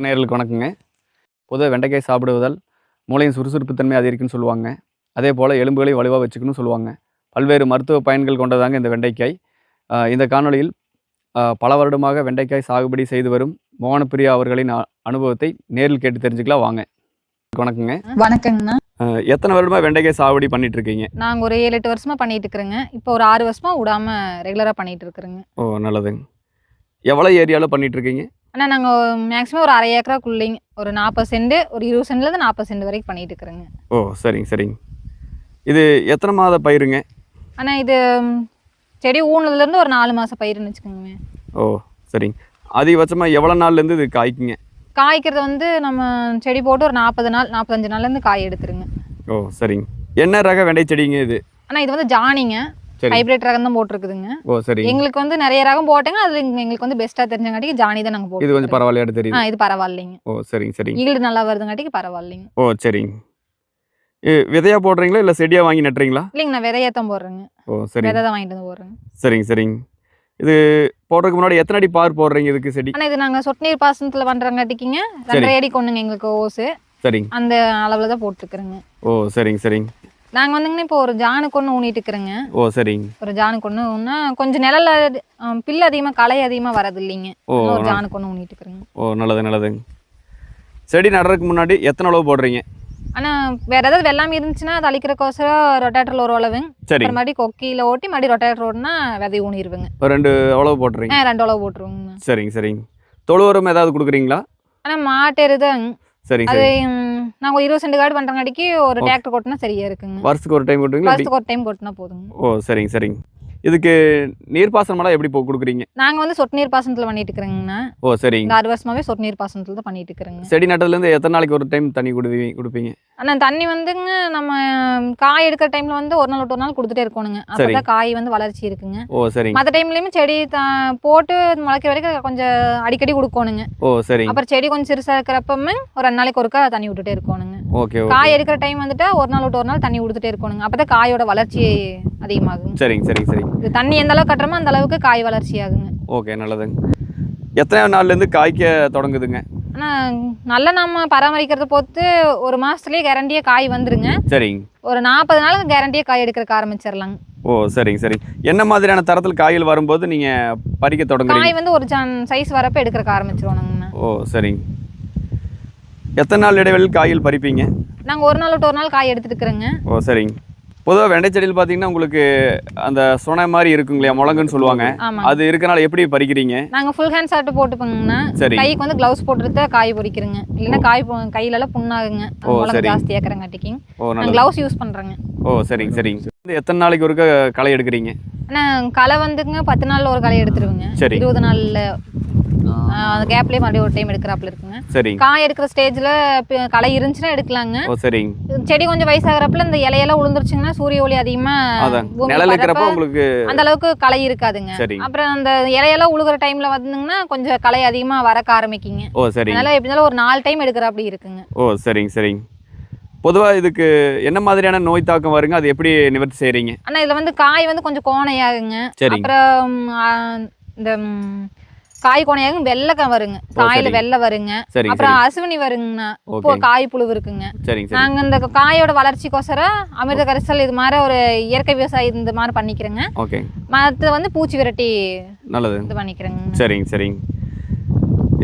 நேயர்களுக்கு வணக்கங்க. பொதுவாக வெண்டைக்காய் சாப்பிடுவதால் மூளையின் சுறுசுறுப்பு தன்மை அதிகரிக்குன்னு சொல்லுவாங்க. அதே போல் எலும்புகளை வலுவாக வச்சுக்கணும்னு சொல்லுவாங்க. பல்வேறு மருத்துவ பயன்கள் கொண்டதாங்க இந்த வெண்டைக்காய். இந்த காணொளியில் பல வருடமாக வெண்டைக்காய் சாகுபடி செய்து வரும் மோகனப்பிரியா அவர்களின் அனுபவத்தை நேரில் கேட்டு தெரிஞ்சுக்கலாம் வாங்க. வணக்கங்க. வணக்கங்கண்ணா. எத்தனை வருடமா வெண்டைக்காய் சாகுபடி பண்ணிட்டு இருக்கீங்க? நாங்கள் ஒரு 7-8 வருஷமா பண்ணிட்டு இருக்கிறேங்க. இப்போ ஒரு 6 வருஷமா விடாம ரெகுலராக பண்ணிட்டு இருக்கிறேங்க. ஓ, நல்லதுங்க. எவ்வளோ ஏரியாவில் பண்ணிட்டு இருக்கீங்க? ஆனால் நாங்கள் மேக்ஸிமம் ஒரு 1/2 ஏக்கராக்குள்ளிங்க ஒரு 40 சென்ட், ஒரு 20 சென்ட்லேருந்து 40 சென்ட் வரைக்கும் பண்ணிட்டு இருக்கிறேங்க. ஓ, சரிங்க சரிங்க. இது எத்தனை மாத பயிருங்க? ஆனால் இது செடி ஊனதுலேருந்து ஒரு 4 மாதம் பயிருன்னு வச்சுக்கோங்க. ஓ, சரிங்க. அதிகபட்சமாக எவ்வளோ நாள்லேருந்து இது காய்க்குங்க? காய்க்கிறது வந்து நம்ம செடி போட்டு ஒரு 40 நாள் 45 நாள்லேருந்து காய் எடுத்துருங்க. ஓ, சரிங்க. என்ன ரக வெண்டை செடிங்க இது? ஆனால் இது வந்து ஜானிங்க, ஹைபிரிட் ரகம் தான் போட்டிருக்குதுங்க. ஓ, சரி. எங்களுக்கு வந்து நிறைய ரகம் போட்டேங்க. அது எங்களுக்கு வந்து பெஸ்ட்டாக தெரிஞ்சங்காட்டிக்கு ஜானி தான் நாங்கள் போட்டோம். இது கொஞ்சம் பரவாயில்லையா தெரியுது? இது பரவாயில்லைங்க. ஓ, சரிங்க சரிங்க. ஈல்டு நல்லா வருதுங்காட்டிக்கு பரவாயில்லைங்க. ஓ, சரிங்க. விதையா போடுறீங்களா இல்லை செடியாக வாங்கி நட்டுறீங்களா? இல்லைங்க, நான் விதையத்தான் போடுறேங்க. ஓ, சரி. விதை தான் வாங்கிட்டு வந்து போடுறேங்க. சரிங்க சரிங்க. இது போடுறதுக்கு முன்னாடி எத்தனை அடி பார் போடுறீங்க இதுக்கு செடி? ஆனால் இது நாங்கள் சொட்டு நீர் பாசனத்தில் பண்ணுறங்காட்டிக்கிங்க 2.5 அடி கொண்டுங்க எங்களுக்கு ஓசு. சரிங்க. அந்த அளவில் தான் போட்டுருக்குறேங்க. ஓ, சரிங்க சரிங்க. நாங்கள் வந்துங்கண்ணா இப்போ ஒரு ஜானுக்கு ஒன்று ஊனிட்டு இருக்கிறேங்க. ஓ, சரிங்க. ஒரு ஜானுக்கு ஒன்று ஊன்னா கொஞ்சம் நிழல்ல பில்லு அதிகமாக களை அதிகமாக வரது இல்லைங்க. ஒரு ஜானுக்கு ஒன்று ஊனிட்டு இருக்கிறேங்க. ஓ, நல்லது நல்லதுங்க. செடி நடுறதுக்கு முன்னாடி எத்தனை அளவு போடுறீங்க? ஆனால் வேறு ஏதாவது வெள்ளாமை இருந்துச்சுன்னா அது அழிக்கிறக்கோசரம் ரொட்டேட்டரில் ஒரு அளவுங்க. சரி. மறுபடியும் கொக்கியில் ஓட்டி மறுபடியும் ரொட்டேட்டர் ஓட்டினா விதை ஊனிடுவேங்க. 2 அளவு போட்டுருங்க. 2 அளவு போட்டுருவோங்க. சரிங்க சரிங்க. தொழு உரம் ஏதாவது கொடுக்குறீங்களா? ஆனால் மாட்டு எருதாங்க. சரி. அது நாங்கள் 20 சென்ட் காடு பண்ணுறங்காட்டிக்கு ஒரு டிராக்டர் கொட்டினா சரியா இருக்குங்க. வருஷத்துக்கு ஒரு டைம் கொட்டுவீங்களா? வருஷத்துக்கு ஒரு டைம் கொட்டினா போதுங்க. ஓ, சரிங்க சரிங்க. இதுக்கு நீர்ப்பாசனமெல்லாம் எப்படி கொடுக்குறீங்க? நாங்கள் வந்து சொட்டு நீர் பாசனத்தில் பண்ணிட்டு இருக்கிறேங்கண்ணா. ஓ, சரிங்க. இந்த 6 வருஷமாவே சொட்டு நீர் பாசனத்தில் தான் பண்ணிட்டு இருக்கிறேங்க. செடி நட்டதுலேருந்து எத்தனை நாளைக்கு ஒரு டைம் தண்ணி கொடுப்பீங்க? ஆனால் தண்ணி வந்துங்க நம்ம காய் எடுக்கிற டைமில் வந்து ஒரு நாள் விட்டு ஒரு நாள் கொடுத்துட்டே இருக்கணுங்க. அப்போ தான் காய் வந்து வளர்ச்சி இருக்குங்க. ஓ, சரிங்க. மற்ற டைம்லேயுமே செடி போட்டு முளைக்கிற வரைக்கும் கொஞ்சம் அடிக்கடி கொடுக்கணுங்க. ஓ, சரி. அப்புறம் செடி கொஞ்சம் சிறுசாக இருக்கிறப்பமே ஒரு 2 நாளைக்கு ஒருக்கா தண்ணி விட்டுட்டே இருக்கணுங்க. ஓகே. காய் எடுக்கிற டைம் வந்துட்டு ஒரு நாள் விட்டு ஒரு நாள் தண்ணி கொடுத்துட்டே இருக்கணுங்க. அப்போ தான் காயோட வளர்ச்சி அதிகமாகுங்க. சரிங்க சரிங்க சரிங்க. இது தண்ணி எந்த அளவுக்கு கட்டுறோமோ அந்த அளவுக்கு காய் வளர்ச்சி ஆகுங்க. ஓகே, நல்லதுங்க. எத்தனை நாள்லேருந்து காய்க்க தொடங்குதுங்க? ஆனால் நல்லா நம்ம பராமரிக்கிறத பொறுத்து ஒரு மாதத்துலேயே கேரண்டியாக காய் வந்துருங்க. சரிங்க. ஒரு 40 நாளுக்கு கேரண்டியாக காய் எடுக்கிறதுக்கு ஆரம்பிச்சிடலாங்க. ஓ, சரிங்க சரி. என்ன மாதிரியான தரத்தில் காய்கள் வரும்போது நீங்கள் பறிக்க தொடங்குறீங்க? காய் வந்து ஒரு சைஸ் வரப்போ எடுக்கிறதுக்கு ஆரம்பிச்சிருவோங்க. ஓ, சரிங்க. எத்தனை நாள் இடைவெளியில் காய்கள் பறிப்பீங்க? நாங்கள் ஒரு நாள் விட்டு ஒரு நாள் காய் எடுத்துட்டு இருக்கிறேங்க. ஓ, சரிங்க. பொதுவாக வெண்டை செடியில் பார்த்தீங்கன்னா உங்களுக்கு அந்த சுனை மாதிரி இருக்குங்களா, முழங்குன்னு சொல்லுவாங்க. அது இருக்கனால எப்படி பறிக்கிறீங்க? நாங்கள் ஃபுல் ஹேண்ட் ஷார்ட் போட்டுப்போங்கண்ணா. சரி. கைக்கு வந்து க்ளவுஸ் போட்டுட்டு காய் பறிக்கிறேங்க. இல்லைன்னா காய் கையிலலாம் புண்ணாகுங்க. முழங்கு ஜாஸ்தி ஏக்கிறங்காட்டிக்கிங்க. நான் க்ளவுஸ் யூஸ் பண்ணுறேங்க. ஓ, சரிங்க சரிங்க. எத்தனை நாளைக்கு ஒருக்க களை எடுக்கிறீங்க? ஆனால் களை வந்துங்க 10 நாளில் ஒரு களை எடுத்துருவீங்க. சரி. 20 நாளில் அந்த கேப்லேயே மறுபடியும் ஒரு டைம் எடுக்கிறாப்புல இருக்குங்க. சரி. காய் எடுக்கிற ஸ்டேஜில் களை இருந்துச்சுன்னா எடுக்கலாங்க. ஓ, சரிங்க. செடி கொஞ்சம் வயசாகிறப்பல இந்த இலையெல்லாம் உளுந்துருச்சுங்கன்னா சூரிய ஒளி அதிகமாக உங்களுக்கு அந்த அளவுக்கு களை இருக்காதுங்க. அப்புறம் அந்த இலையெல்லாம் உழுகிற டைம்ல வந்துங்கன்னா கொஞ்சம் களை அதிகமாக வரக்க ஆரம்பிக்குங்க. ஓ, சரி. அதனால எப்படி இருந்தாலும் ஒரு 4 டைம் எடுக்கிறாப்படி இருக்குங்க. ஓ, சரிங்க சரிங்க. பொதுவாக இதுக்கு என்ன மாதிரியான நோய் தாக்கம் வருங்க? அது எப்படி நிவர்த்தி செய்கிறீங்க? ஆனால் இதில் வந்து காய் வந்து கொஞ்சம் கோணையாகுங்க. அப்புறம் இந்த காய் கோணையாகும் வெள்ளை வருங்க. காயில வெள்ளை வருங்க. அப்புறம் அசுவினி வருங்கண்ணா. இப்போ காய் புழு இருக்குங்க. நாங்க இந்த காயோட வளர்ச்சிக்கோசரம் அமிர்த கரிசல் இது மாதிரி ஒரு இயற்கை விவசாயம் இந்த மாதிரி பண்ணிக்கிறேங்க. மற்ற வந்து பூச்சி விரட்டி நல்லது இது பண்ணிக்கிறேங்க. சரிங்க சரிங்க.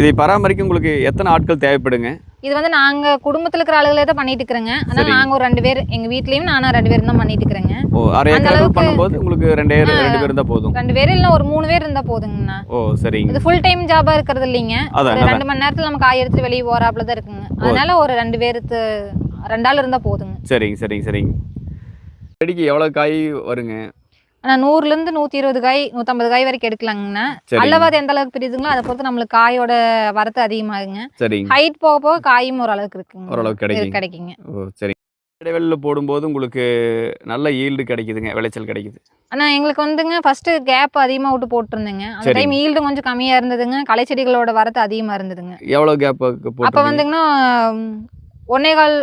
இதை பராமரிக்க உங்களுக்கு எத்தனை ஆட்கள் தேவைப்படுங்க? இது வந்து நாங்க குடும்பத்துல இருக்கிற ஆளுகளே தான் பண்ணிட்டு இருக்கிறேங்க. ஆனா நாங்க ஒரு 2 பேர் எங்க வீட்லயும் நானும் 2 பேரும் தான் பண்ணிட்டு இருக்கிறேங்க. ஓ, அந்த அளவுக்கு பண்ணும்போது உங்களுக்கு 2 பேர் இருந்தா போதும். 2 பேர் இல்ல ஒரு 3 பேர் இருந்தா போதுங்கண்ணா. ஓ, சரிங்க. இது ஃபுல் டைம் ஜாபா இருக்கிறது இல்லைங்க. ஒரு 2 மணி நேரத்துல நம்ம காய் எடுத்து வெளியே போறாப்ல தான் இருக்குங்க. அதனால ஒரு 2 பேருக்கு 2 ஆள் இருந்தா போதுங்க. சரிங்க சரிங்க சரிங்க. செடிக்கு எவ்வளவு காய் வருங்க? ஆனால் 100லேருந்து 120 காய் 150 காய் வரைக்கும் எடுக்கலாங்கண்ணா. அல்லவாது எந்த அளவுக்கு பிரியுதுங்களோ அதை பொறுத்து நம்மளுக்கு காயோட வரத்து அதிகமாகுங்க. சரி. ஹைட் போக போக காயும் ஓரளவுக்கு இருக்குங்க. ஓரளவுக்கு கிடைக்குங்க. ஓ, சரி. இடைவெளியில் போடும்போது உங்களுக்கு நல்ல ஈல்டு கிடைக்குதுங்க, விளைச்சல் கிடைக்குது. ஆனால் எங்களுக்கு வந்துங்க ஃபர்ஸ்ட் கேப் அதிகமாக விட்டு போட்டுருந்தேங்க. அந்த டைம் ஈல்டு கொஞ்சம் கம்மியாக இருந்ததுங்க. களை செடிகளோட வரத்து அதிகமாக இருந்ததுங்க. எவ்வளோ கேப்? அப்போ வந்துங்கன்னா 1.25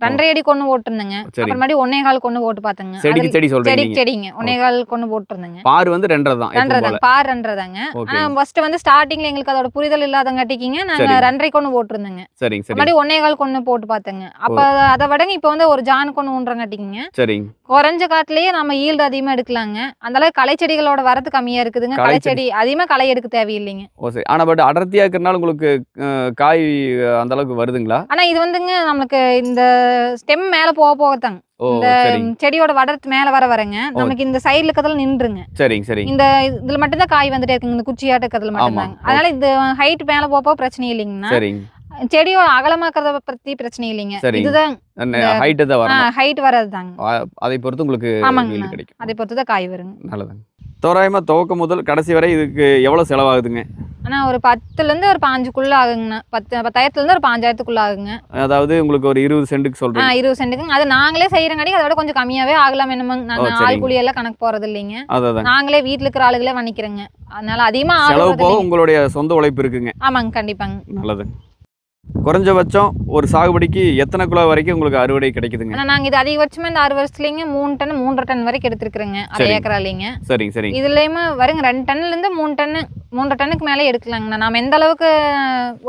2.5 அடி கொண்டு போட்டிருந்தேங்க. சரி. அப்புறமாடி 1.25 கொண்டு போட்டு பார்த்தேங்க. செடிக்கு செடி சொல்றீங்க நீங்க. செடிங்க 1.25 கொண்டு போட்டிருந்தேங்க. பார் வந்து 2.5 தான். 2.5 பார் 2.5தாங்க. ஓகே. ஆனா ஃபர்ஸ்ட் வந்து ஸ்டார்டிங்ல எங்களுக்கு அதோட புரிதல் இல்லாதங்காட்டிக்கிங்க நாங்க சரி. 2.5 கொண்டு போட்டிருந்தேங்க. சரிங்க சரி. அப்புறமாடி 1.25 கொண்டு போட்டு பார்த்தேங்க. அப்ப அதை விடங்க இப்போ வந்து ஒரு ஜான் கொண்டு ஊன்றங்காட்டிக்கிங்க சரிங்க. குறைஞ்ச காட்டுலயே நம்ம ஈல்டு அதிகமா எடுக்கலாங்க. அந்த அளவுக்கு களை செடிகளோட வரத்து கம்மியா இருக்குதுங்க. களை செடி அதிகமா களை எடுக்க தேவையில்லைங்க. ஓ சரி. ஆனா பட் அடர்த்தியா இருக்கிறனால உங்களுக்கு காய் அந்த அளவுக்கு வருதுங்களா? ஆனா இது வந்துங்க நமக்கு இந்த ஸ்டெம் மேல போகத்தாங்க இந்த செடியோட வடர்த்து மேல வரங்க நமக்கு இந்த சைடுல இருக்கிறதுல நின்றுங்க. சரிங்க சரி. இந்த இதுல மட்டும் தான் காய் வந்துட்டே இருக்குங்க. இந்த குச்சியாட்ட இருக்கிறதுல மட்டும் தாங்க. அதனால இந்த ஹைட் மேல போக பிரச்சனை இல்லைங்கண்ணா. சரிங்க. செடியோட அகலமாக்குறத பத்தி பிரச்சனை இல்லைங்க. இதுதான் ஹைட் தான் வரும். ஹைட் வரதுதாங்க. அதை பொறுத்து உங்களுக்கு ஈல்டு கிடைக்கும். அதை பொறுத்து தான் காய் வருங்க. நல்லதுங்க. தோராயமா துவக்கம் முதல் கடைசி வரை இதுக்கு எவ்வளவு செலவாகுதுங்க? ஆனா ஒரு 10ல இருந்து ஒரு 5க்குள்ள ஆகுங்கண்ணா. 10,000ல இருந்து ஒரு 5,000க்குள்ள ஆகுங்க. அதாவது உங்களுக்கு ஒரு 20 சென்ட்டுக்கு சொல்றீங்க. 20 சென்ட்டுக்கு அது நாங்களே செய்யறங்காட்டி அதோட கொஞ்சம் கம்மியாவே ஆகலாம் என்னமாங்க. நாங்க ஆள் கூலி எல்லாம் கணக்கு போறது இல்லைங்க. நாங்களே வீட்டுல இருக்கிற ஆளுகளே பண்ணிக்கிறோங்க. அதனால அதிகமா செலவு போக உங்களுடைய சொந்த உழைப்பு இருக்குங்க. ஆமாங்க கண்டிப்பாங்க. நல்லது. குறைஞ்சபட்சம் ஒரு சாகுபடிக்கு எத்தனை கிலோ வரைக்கும் உங்களுக்கு அறுவடை கிடைக்குதுங்க? நாங்க இது அதிகபட்சமா இந்த 6 வருஷத்துலங்க 3 டன் 3.5 டன் வரைக்கும் எடுத்துருக்குறேங்க. 1 ஏக்கராலிங்க. சரிங்க சரி. இதுலயுமே வருங்க 2 டன்ல இருந்து 3 டன் 3.5 டன்னுக்கு மேலே எடுக்கலாங்கண்ணா. நாம எந்த அளவுக்கு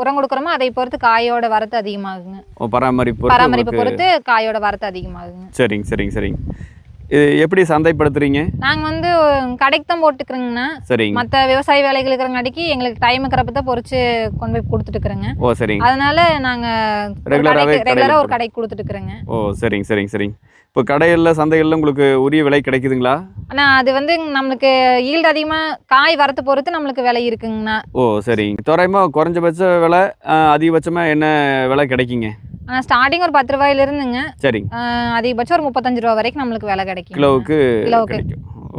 உரம் கொடுக்குறோமோ அதை பொறுத்து காயோட வரத்து அதிகமாகுங்க. பராமரிப்பு பொறுத்து காயோட வரத்து அதிகமாகுங்க. சரிங்க சரிங்க சரிங்க. இது எப்படி சந்தைப்படுத்துறீங்க? நாங்க வந்து கடைக்கு தான் போட்டுக்கிறோங்கண்ணா. சரி. மற்ற விவசாய வேலைகள் இருக்கிறங்காட்டிக்கு எங்களுக்கு டைம் இருக்கிறப்ப தான் பொறிச்சு கொண்டு போய் கொடுத்துட்டு இருக்கிறேங்க. ஓ சரி. அதனால நாங்க ரெகுலரா ஒரு கடைக்கு கொடுத்துட்டு இருக்கிறேங்க. ஓ சரிங்க சரிங்க சரிங்க. இப்போ கடையில் சந்தைகளில் உங்களுக்கு உரிய விலை கிடைக்குதுங்களா? ஆனால் அது வந்து நம்மளுக்கு ஈல்டு அதிகமாக காய் வரத்து பொறுத்து நம்மளுக்கு விலை இருக்குங்கண்ணா. ஓ சரிங்க. தோராயமாக குறைஞ்சபட்ச விலை அதிகபட்சமாக என்ன விலை கிடைக்குங்க? ஆனால் ஸ்டார்டிங் ஒரு 10 ரூபாயில இருந்துங்க. சரி. அதிகபட்சம் ஒரு 35 ரூபா வரைக்கும் நம்மளுக்கு விலை கிடைக்கும். கிலோவுக்கு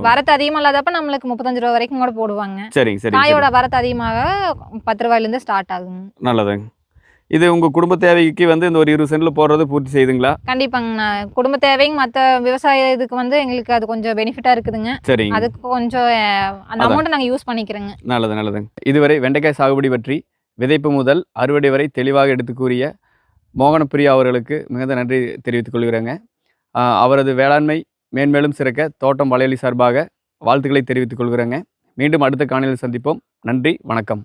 வரத்து அதிகமாக இல்லாதப்ப நம்மளுக்கு 35 ரூபா வரைக்கும் கூட போடுவாங்க. சரிங்க சரி. காயோட வரத்து அதிகமாக 10 ரூபாயிலேருந்து ஸ்டார்ட் ஆகுங்க. நல்லதுங்க. இது உங்கள் குடும்ப தேவைக்கு வந்து இந்த ஒரு 20 சென்ட்ல போடுறது பூர்த்தி செய்யுதுங்களா? கண்டிப்பாங்கண்ணா. குடும்ப தேவைங்க மற்ற விவசாய இதுக்கு வந்து எங்களுக்கு அது கொஞ்சம் பெனிஃபிட்டாக இருக்குதுங்க. சரி. அதுக்கு கொஞ்சம் அந்த அமௌண்ட்டை நாங்கள் யூஸ் பண்ணிக்கிறோங்க. நல்லது நல்லதுங்க. இதுவரை வெண்டைக்காய் சாகுபடி பற்றி விதைப்பு முதல் அறுவடை வரை தெளிவாக எடுத்து கூறிய மோகனப்பிரியா அவர்களுக்கு மிகுந்த நன்றி தெரிவித்துக் கொள்கிறேங்க. அவரது வேளாண்மை மேன்மேலும் சிறக்க தோட்டம் வலையொலி சார்பாக வாழ்த்துக்களை தெரிவித்துக் கொள்கிறேங்க. மீண்டும் அடுத்த காணொளியில் சந்திப்போம். நன்றி, வணக்கம்.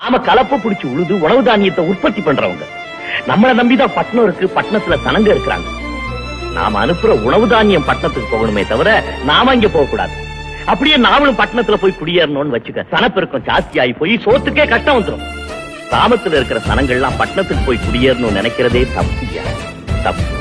நாம கலப்பு பிடிச்சி உழுது உணவு தானியத்தை உற்பத்தி பண்றவங்க. நம்மளை நம்பிதான் பட்டணம் இருக்கு. பட்டணத்துல சனங்க இருக்கிறாங்க. நாம அனுப்புற உணவு தானியம் பட்டணத்துக்கு போகணுமே தவிர நாம இங்க போக கூடாது. அப்படியே நாமளும் பட்டணத்துல போய் குடியேறணும்னு வச்சுக்க சனப்பெருக்கம் ஜாஸ்தி ஆகி போய் சோத்துக்கே கஷ்டம் வந்துடும். கிராமத்துல இருக்கிற சனங்கள்லாம் பட்டணத்துக்கு போய் குடியேறணும்னு நினைக்கிறதே தப்பு.